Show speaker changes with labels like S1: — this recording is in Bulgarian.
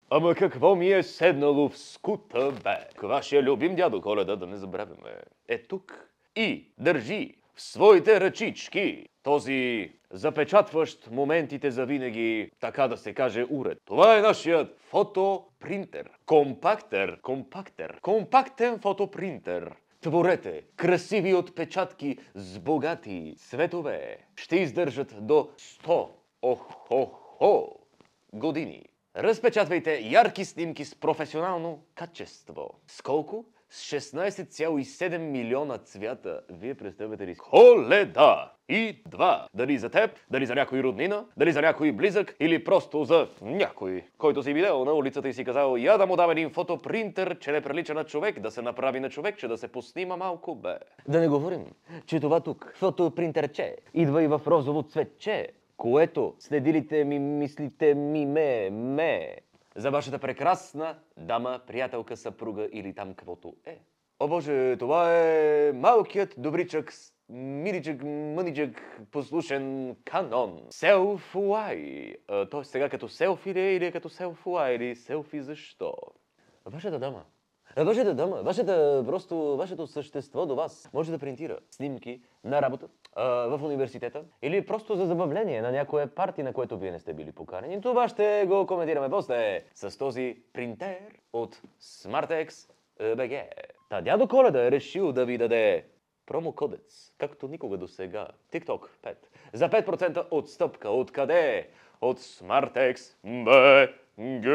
S1: Ама какво ми е седнало в скута, бе? Вашия любим дядо Коледа, да не забравяме, е тук и държи в своите ръчички този запечатващ моментите за винаги, така да се каже, уред. Това е нашият фотопринтер. Компактен фотопринтер. Творете красиви отпечатки с богати светове. Ще издържат до 100 години. Разпечатвайте ярки снимки с професионално качество. С колко? С 16,7 милиона цвята. Вие представяте ли? Коледа! И два. Дали за теб, дали за някой роднина, дали за някой близък или просто за някой, който си видял на улицата и си казал: я да му дам един фотопринтер, че не прилича на човек, да се направи на човек, че да се поснима малко, бе. Да не говорим, че това тук, фотопринтерче, идва и в розово цветче, което следилите ми мислите ме за вашата прекрасна дама, приятелка, съпруга или там каквото е. О боже, това е малкият добричък, миличък, мъничък, послушен Канон. Селфуай. Той сега като селфи ли или като селфуай или селфи защо? Вашата дама. Вашето същество до вас може да принтира снимки на работа, в университета или просто за забавление на някое парти, на което вие не сте били поканени. Това ще го коментираме после с този принтер от SmartX BG. Та дядо Коледа е решил да ви даде промокодец, както никога до сега. TikTok 5. За 5% отстъпка. Откъде? От SmartX BG.